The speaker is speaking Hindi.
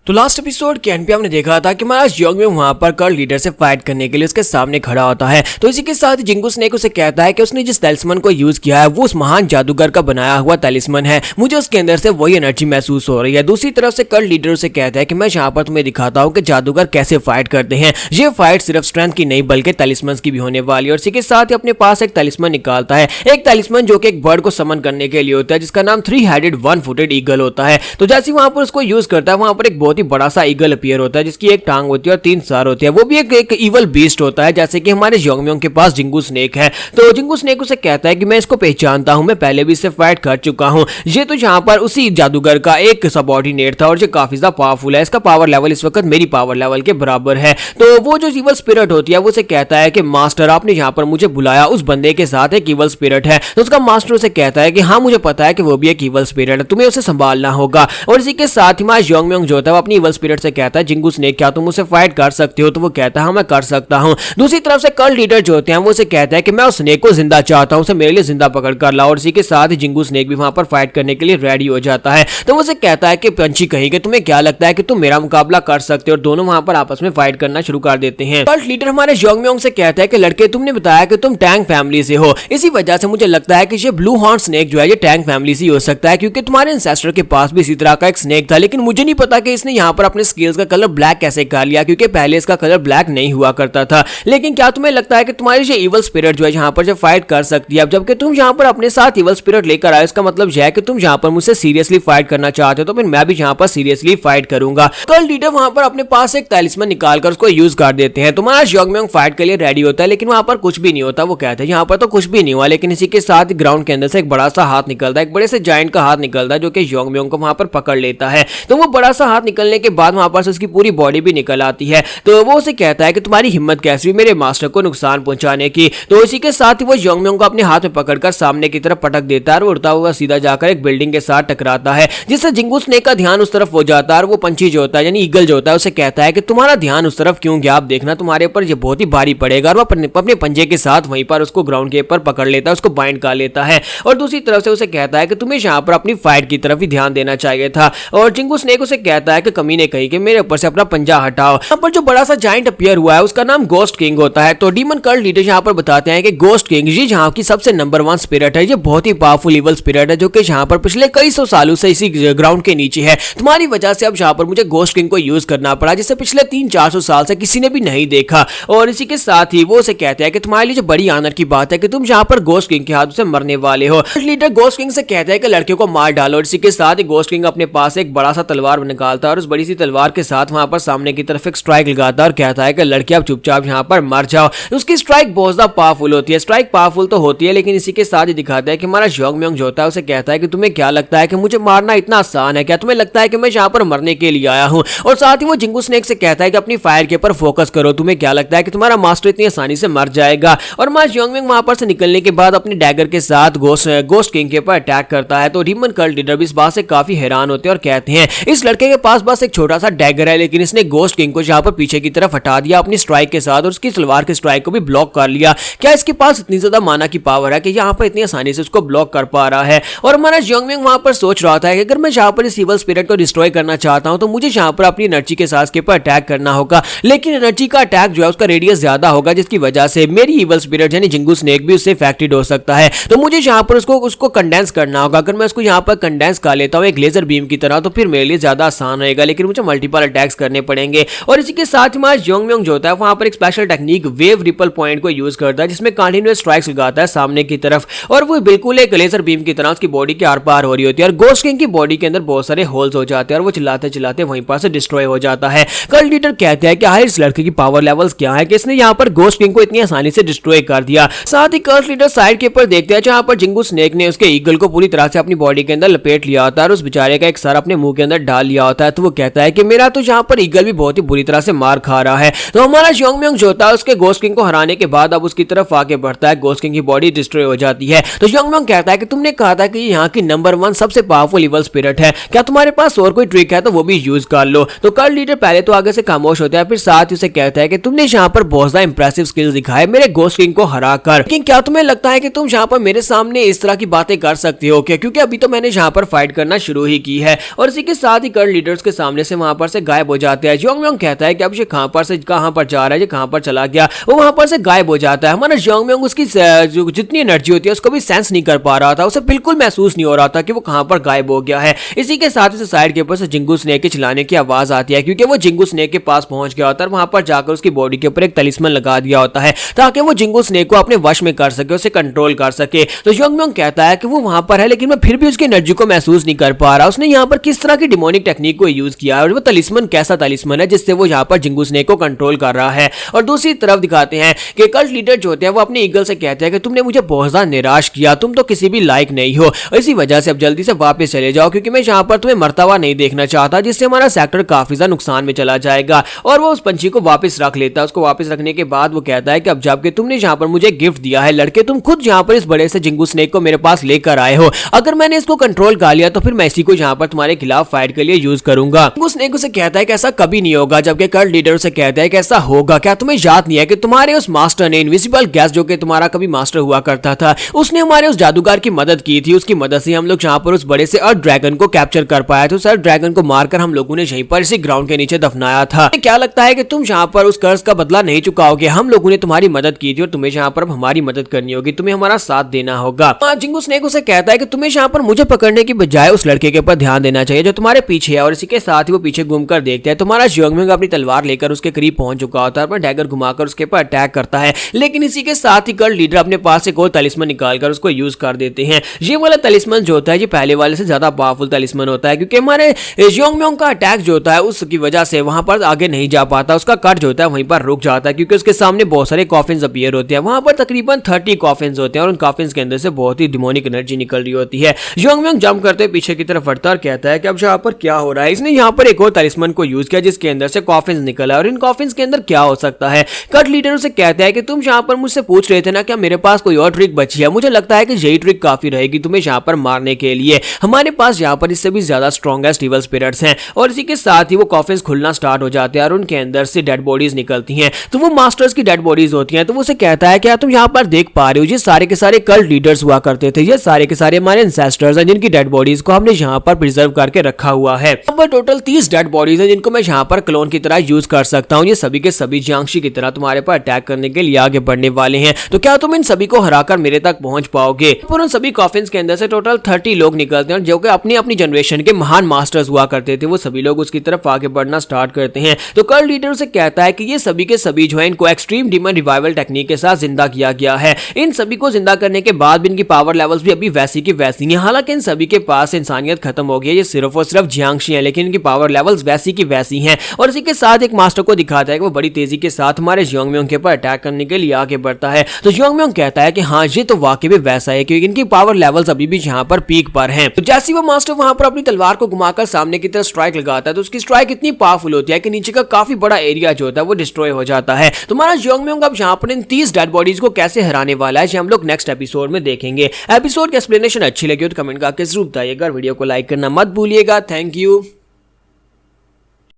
तो लास्ट एपिसोड के एंड पे हमने देखा था कि हमारा योंगम्योंग वहां पर कर्ल लीडर से फाइट करने के लिए उसके सामने खड़ा होता है। तो इसी के साथ जिंगू स्नेक उसे कहता है कि उसने जिस तलिस्मन को यूज किया है वो उस महान जादूगर का बनाया हुआ तलिस्मन है, मुझे उसके अंदर से वही एनर्जी महसूस हो रही है। दूसरी तरफ से कर्ल लीडर उसे कहता है कि मैं यहाँ पर तुम्हें दिखाता हूँ कि जादूगर कैसे फाइट करते हैं। ये फाइट सिर्फ स्ट्रेंथ की नहीं बल्कि तलिस्मन की भी होने वाली है। और इसी के साथ ही अपने पास एक तलिस्मन निकालता है, एक तलिस्मन जो कि एक बर्ड को समन करने के लिए होता है, जिसका नाम 3-हेडेड 1-फुटेड ईगल होता है। तो जैसे वहां पर उसको यूज करता है वहां पर एक बहुत ही बड़ा सा ईगल अपीयर होता है, जिसकी एक टांग होती है और 3 सर होते हैं। वो भी एक इवल बीस्ट होता है, जैसे कि हमारे योंगम्योंग के पास जिंगू स्नेक है। तो जिंगू स्नेक उसे कहता है कि मैं इसको पहचानता हूं, मैं पहले भी इससे फाइट कर चुका हूं। ये तो यहाँ पर उसी जादूगर का एक सबऑर्डिनेट था और ये काफी ज्यादा पावरफुल है। इसका पावर लेवल इस वक्त मेरी पावर लेवल के बराबर है। तो वो जो इवल स्पिरिट होती है वो उसे कहता है कि मास्टर आपने यहाँ पर मुझे बुलाया, उस बंदे के साथ एक इवल स्पिरिट है। तो उसका मास्टर उसे कहता है कि हाँ मुझे पता है कि वो भी एक इवल स्पिरिट है, तुम्हें उसे संभालना होगा। और इसी के साथ ही हमारा योंगम्योंग जो होता है वो अपनी इवल स्पिरिट से कहता है जिंगू स्नेक क्या तुम उसे फाइट कर सकते हो? तो वो कहता है हाँ मैं कर सकता हूँ। दूसरी तरफ से कर्ल लीडर जो होते हैं वो उसे कहता है कि मैं उस स्नेक को जिंदा चाहता हूँ, उसे मेरे लिए जिंदा पकड़ कर लाओ। और इसी के साथ ही जिंगू स्नेक भी वहां पर फाइट करने के लिए रेडी हो जाता है। तो वो उसे कहता है कि पंछी कहीं कि तुम्हें क्या लगता है कि तुम मेरा मुकाबला कर सकते हो? और दोनों वहां पर आपस में फाइट करना शुरू कर देते हैं। कर्ल लीडर हमारे योंगम्योंग से कहता है कि लड़के तुमने बताया कि तुम टैंग फैमिली से हो, इसी वजह से मुझे लगता है कि ये ब्लू हॉर्न स्नेक जो है ये टैंग फैमिली से हो सकता है, क्योंकि तुम्हारे एंसेस्टर के पास भी इसी तरह का एक स्नेक था। लेकिन मुझे नहीं पता कि इसने यहाँ पर अपने स्केल्स का कलर ब्लैक कैसे कर लिया, क्योंकि पहले इसका कलर ब्लैक नहीं हुआ करता था। लेकिन क्या तुम्हें लगता है कि तुम्हारी ये इवल स्पिरिट जो है यहाँ पर जो फाइट कर सकती है? अब जबकि तुम यहाँ पर अपने साथ इवल स्पिरिट लेकर आए, इसका मतलब यह है कि तुम यहाँ पर मुझसे सीरियसली फाइट करना चाहते हो, तो फिर मैं भी यहाँ पर सीरियसली फाइट करूंगा। कर्ल लीडर वहां पर अपने पास एक तलिस्मन निकालकर उसको यूज कर देते हैं। तुम्हारा योंगम्योंग फाइट के लिए रेडी होता है, लेकिन वहां पर कुछ भी नहीं होता। वो कहते हैं यहाँ पर तो कुछ भी नहीं हुआ। लेकिन इसी के साथ ग्राउंड के अंदर से एक बड़ा सा हाथ निकलता है, एक बड़े से जायंट का हाथ निकलता है जो कि योंगम्योंग को वहां पर पकड़ लेता है। तो वो बड़ा सा हाथ निकलने के बाद वहां पर से उसकी पूरी बॉडी भी निकल आती है। तो वो उसे कहता है कि तुम्हारी हिम्मत कैसी हुई मेरे मास्टर को नुकसान पहुंचाने की? तो इसी के साथ ही वो योंगम्योंग को अपने हाथ में पकड़कर सामने की तरफ पटक देता है और उड़ता हुआ सीधा जाकर एक बिल्डिंग के साथ टकराता है, जिससे जिंगू स्नेक का ध्यान उस तरफ हो जाता है। और वो पंछी जो होता है यानी ईगल जो होता है उसे कहता है कि तुम्हारा ध्यान उस तरफ क्यों गया? आप देखना तुम्हारे ऊपर ये बहुत ही भारी पड़ेगा। और वो अपने पंजे के साथ वहीं पर उसको ग्राउंड के ऊपर पकड़ लेता है, उसको बाइंड कर लेता है। और दूसरी तरफ से उसे कहता है कि तुम्हें यहाँ पर अपनी फाइट की तरफ ही ध्यान देना चाहिए था। और जिंगू स्नेक उसे कहता है कि कमीने कही कि मेरे ऊपर से अपना पंजा हटाओ। यहाँ पर जो बड़ा सा जायंट अपीयर हुआ है उसका नाम गोस्ट किंग होता है। तो डीमन कर्ल लीडर यहाँ पर बताते हैं कि गोस्ट किंग ये यहाँ की सबसे नंबर 1 स्पिरिट है। ये बहुत ही पावरफुल इवल स्पिरिट है जो कि यहाँ पर पिछले कई सौ सालों से इसी ग्राउंड के नीचे है। तुम्हारी वजह से अब यहाँ पर मुझे गोस्ट किंग को यूज करना पड़ा, जिसे पिछले 300-400 साल से किसी ने भी नहीं देखा। और इसी के साथ ही वो उसे कहते हैं कि तुम्हारे लिए जो बड़ी आनर की बात है कि तुम यहाँ पर गोस्ट किंग के हाथों से मरने वाले हो। लीडर गोस्ट किंग से कहता है कि लड़के को मार डालो। और इसी के साथ ही गोस्ट किंग अपने पास एक बड़ा सा तलवार निकालता है और उस बड़ी सी तलवार के साथ वहां पर सामने की तरफ एक स्ट्राइक लगाता है और कहता है कि लड़के आप चुपचाप यहाँ पर मर जाओ। उसकी स्ट्राइक बहुत ज्यादा पावरफुल होती है। स्ट्राइक पावरफुल तो होती है, लेकिन इसी के साथ ही दिखाता है कि हमारा योंगम्योंग जो होता है उसे कहता है कि तुम्हें क्या लगता है कि मुझे मारना इतना आसान है? क्या तुम्हें लगता है कि मैं यहाँ पर मरने के लिए आया हूँ? और साथ ही वो जिंगू स्नेक से कहता है कि अपनी फायर के ऊपर फोकस करो, तुम्हें क्या लगता है कि तुम्हारा मास्टर इतनी आसानी से मर जाएगा? और हमारा योंगम्योंग वहां पर से निकलने के बाद अपने डैगर के साथ गोस्ट किंग के ऊपर अटैक करता है। तो डीमन कर्ल लीडर भी इस बात से काफी हैरान होते हैं और कहते हैं इस लड़के के पास बस एक छोटा सा डैगर है, लेकिन इसने गोस्ट किंग को यहाँ पर पीछे की तरफ हटा दिया अपनी स्ट्राइक के साथ और उसकी तलवार के स्ट्राइक को भी ब्लॉक कर लिया। क्या इसके पास इतनी ज्यादा माना की पावर है कि यहाँ पर इतनी आसानी से उसको ब्लॉक कर पा रहा है? और हमारा योंगम्योंग वहां पर सोच रहा था कि अगर मैं यहाँ पर इस इवल स्पिरिट को डिस्ट्रॉय करना चाहता हूं तो मुझे यहाँ पर अपनी एनर्जी के साथ के ऊपर अटैक करना होगा। लेकिन एनर्जी का अटैक जो है उसका रेडियस ज्यादा होगा, जिसकी वजह से मेरी इवल स्पिरिट यानी जिंगू स्नेक भी उससे अफेक्टेड हो सकता है। तो मुझे यहाँ पर उसको कंडेंस करना होगा। अगर मैं उसको यहाँ पर कंडेंस कर लेता हूँ एक लेजर बीम की तरह तो फिर मेरे लिए ज्यादा आसान रहेगा, लेकिन मुझे मल्टीपल अटैक्स करने पड़ेंगे। और इसी के साथ ही हमारा योंगम्योंग जो होता है वहां पर एक special technique wave ripple point को यूज करता है, जिसमें कंटीन्यूअस स्ट्राइक्स लगाता है सामने की तरफ और वो बिल्कुल एक लेजर बीम की तरह उसकी बॉडी के आर पार हो रही होती है। और गोस्ट किंग की बॉडी के अंदर बहुत सारे होल्स हो जाते हैं और वो चिल्लाते चिल्लाते वहीं पर से डिस्ट्रॉय हो जाता है। कर्ल लीडर कहते हैं कि आखिर इस लड़के की पावर लेवल्स क्या है कि इसने यहाँ पर गोस्ट किंग को इतनी आसानी से डिस्ट्रॉय कर दिया। साथ ही कर्ल लीडर साइड के ऊपर देखते हैं जहां पर जिंगू स्नेक ने उसके ईगल को पूरी तरह से अपनी बॉडी के अंदर लपेट लिया होता है और उस बेचारे का एक सर अपने मुंह के अंदर डाल लिया होता है। तो वो कहता है कि मेरा तो यहाँ पर ईगल भी बहुत ही बुरी तरह से मार खा रहा है। तो हमारा योंगम्योंग जो होता है उसके गोस्ट किंग को हराने के बाद अब उसकी तरफ आगे बढ़ता है। गोस्ट किंग की बॉडी डिस्ट्रॉय हो जाती है। तो योंगम्योंग कहता है कि तुमने कहा था कि यहाँ की नंबर 1 सबसे पावरफुल इवल स्पिरिट है, क्या तुम्हारे पास और कोई ट्रिक है तो वो भी यूज कर लो। तो कर्ल लीडर पहले तो आगे से खामोश होता है, फिर साथ ही उसे कहता है कि तुमने यहाँ पर बहुत ज्यादा इंप्रेसिव स्किल्स दिखाए मेरे गोस्ट किंग को हरा कर, लेकिन क्या तुम्हें लगता है कि तुम यहाँ पर मेरे सामने इस तरह की बातें कर सकते हो क्या? क्योंकि अभी तो मैंने यहाँ पर फाइट करना शुरू ही की है। और इसी के साथ ही कर्ल लीडर्स के सामने से वहां पर से गायब हो जाते हैं। जियोंगम्योंग कहता है कि अब ये कहां पर से कहां पर जा रहा है, ये कहां पर चला गया, वो वहां पर से गायब हो जाता है। हमारा जियोंगम्योंग उसकी जितनी एनर्जी होती है उसको भी सेंस नहीं कर पा रहा था, उसे बिल्कुल महसूस नहीं हो रहा था कि वो कहां पर गायब हो गया है। इसी के साथ उसे साइड के ऊपर से जिंगू स्नेक के चिल्लाने की आवाज आती है, क्योंकि वो जिंगू स्नेक के पास पहुंच गया होता है। वहां पर जाकर उसकी बॉडी के ऊपर एक तलिस्मन लगा दिया होता है ताकि वो जिंगू स्नेक को अपने वश में कर सके, उसे कंट्रोल कर सके। तो जियोंगम्योंग कहता है कि वो वहां पर है लेकिन मैं फिर भी उसकी एनर्जी को महसूस नहीं कर पा रहा। उसने यहाँ पर किस तरह की डिमोनिक टेक्निक को यूज किया है और वो तलिस्मन कैसा तलिस्मन है जिससे वो यहाँ पर जिंगू स्नेक को कंट्रोल कर रहा है। और दूसरी तरफ दिखाते हैं कि कल्ट लीडर जो होते हैं वो अपने ईगल से कहते हैं कि तुमने मुझे बहुत ज्यादा निराश किया, तुम तो किसी भी लायक नहीं हो, इसी वजह से अब जल्दी से वापस चले जाओ क्योंकि मैं यहाँ पर तुम्हें मरता हुआ नहीं देखना चाहता, जिससे हमारा सेक्टर काफी ज्यादा नुकसान में चला जाएगा। और वो उस पंछी को वापस रख लेता है। उसको वापस रखने के बाद वो कहता है कि अब जबकि तुमने यहाँ पर मुझे गिफ्ट दिया है लड़के, तुम खुद यहाँ पर इस बड़े से जिंगू स्नेक को मेरे पास लेकर आए हो, अगर मैंने इसको कंट्रोल कर लिया तो फिर मैं इसी को यहाँ पर तुम्हारे खिलाफ फाइट के लिए यूज करूंगा। जिंगू स्नेक उसे कहता है कि ऐसा कभी नहीं होगा, जबकि कल्ट लीडर उसे कहता है कि ऐसा होगा। क्या तुम्हें याद नहीं है कि तुम्हारे उस मास्टर ने, इनविजिबल गैस जो कि तुम्हारा कभी मास्टर हुआ करता था, उसने हमारे उस जादूगर की मदद की थी, उसकी मदद से हम लोग यहाँ पर उस बड़े से अर्थ ड्रैगन को कैप्चर कर पाए थे। उस अर्थ ड्रैगन को मारकर हम लोगों ने यहीं पर इसी ग्राउंड के नीचे दफनाया था। क्या लगता है कि तुम यहाँ पर उस कर्ज का बदला नहीं चुकाओगे? हम लोगों ने तुम्हारी मदद की थी और तुम्हें यहाँ पर अब हमारी मदद करनी होगी, तुम्हें हमारा साथ देना होगा। जिंगू स्नेक उसे कहता है कि तुम्हें यहाँ पर मुझे पकड़ने की बजाय उस लड़के के ऊपर ध्यान देना चाहिए जो तुम्हारे पीछे है। और इसी के साथ ही वो पीछे घूमकर देखते हैं। तुम्हारा जियोंगम्योंग अपनी तलवार लेकर उसके करीब पहुंच चुका होता है, डैगर घुमाकर उसके ऊपर अटैक करता है। लेकिन इसी के साथ ही कल्ट लीडर अपने पास एक और तलिस्मन निकालकर उसको यूज कर देते हैं। ये वाला तलिस्मन जो होता है ये पहले वाले से ज्यादा पावरफुल तलिस्मन होता है, क्योंकि हमारे जियोंगम्योंग का अटैक जो होता है उसकी वजह से वहां पर आगे नहीं जा पाता, उसका कट जो होता है वहीं पर रुक जाता है, क्योंकि उसके सामने बहुत सारे कॉफिन्स अपीयर होते हैं। वहां पर तकरीबन 30 कॉफिन्स होते हैं और उन कॉफिन्स के अंदर से बहुत ही डिमोनिक एनर्जी निकल रही होती है। जियोंगम्योंग जंप करते पीछे की तरफ बढ़ता और कहता है कि अब यहाँ पर क्या हो रहा है। इसने यहाँ पर एक और तलिस्मन को यूज किया जिसके अंदर से कॉफिन्स निकला, और इन कॉफिन्स के अंदर क्या हो सकता है। कट लीडर उसे कहता है कि तुम यहाँ पर मुझसे पूछ रहे थे ना क्या मेरे पास कोई और ट्रिक बची है, मुझे लगता है कि यही ट्रिक काफी रहेगी तुम्हें यहाँ पर मारने के लिए। हमारे पास यहाँ पर इससे भी ज्यादा स्ट्रॉन्गेस्ट इवल स्पिरिट्स हैं। और इसी के साथ ही वो कॉफिन्स खुलना स्टार्ट हो जाते हैं और उनके अंदर से डेड बॉडीज निकलती हैं। तो वो मास्टर्स की डेड बॉडीज होती हैं। तो वो उसे कहता है कि तुम यहाँ पर देख पा रहे हो ये सारे के सारे कल्ट लीडर्स हुआ करते थे, ये सारे के सारे हमारे एंसेस्टर्स हैं जिनकी डेड बॉडीज को हमने यहाँ पर प्रिजर्व करके रखा हुआ है। यहाँ पर टोटल 30 डेड बॉडीज हैं जिनको मैं यहाँ पर क्लोन की तरह यूज कर सकता हूँ। ये सभी के सभी जियांगशी की तरह तुम्हारे पर अटैक करने के लिए आगे बढ़ने वाले हैं। तो क्या तुम इन सभी को हराकर मेरे तक पहुंच पाओगे? पर उन सभी कॉफिन्स के अंदर से टोटल 30 लोग निकलते हैं जो कि अपनी अपनी जनरेशन के महान मास्टर्स हुआ करते थे। वो सभी लोग उसकी तरफ आगे बढ़ना स्टार्ट करते हैं। तो कल्ट लीडर से कहता है कि ये सभी के सभी जो है इनको एक्सट्रीम डीमन रिवाइवल टेक्निक के साथ जिंदा किया गया है। इन सभी को जिंदा करने के बाद भी इनकी पावर लेवल्स भी अभी वैसी की वैसी हैं। हालांकि इन सभी के पास इंसानियत खत्म हो गई है, ये सिर्फ और सिर्फ जियांगशी है, लेकिन इनकी पावर लेवल्स वैसी की वैसी हैं। और इसी के साथ एक मास्टर को दिखाता है कि वो बड़ी तेजी के साथ हमारे जियोंगम्योंग के ऊपर अटैक करने के लिए आगे बढ़ता है। तो जियोंगम्योंग कहता है कि हाँ ये तो वाकई में वैसा है, क्योंकि इनकी पावर लेवल्स अभी भी यहाँ पर पीक पर हैं। तो जैसे वो मास्टर वहां पर अपनी तलवार को घुमाकर सामने की तरफ स्ट्राइक लगाता है तो उसकी स्ट्राइक इतनी पावरफुल होती है कि नीचे का काफी बड़ा एरिया जो होता है वो डिस्ट्रॉय हो जाता है। तो हमारा जियोंगम्योंग अब यहाँ पर इन 30 डेड बॉडीज को कैसे हराने वाला है हम लोग नेक्स्ट एपिसोड में देखेंगे। एपिसोड की एक्सप्लेनेशन अच्छी लगी हो तो कमेंट करके जरूर बताइएगा। वीडियो को लाइक करना मत भूलिएगा। Thank you.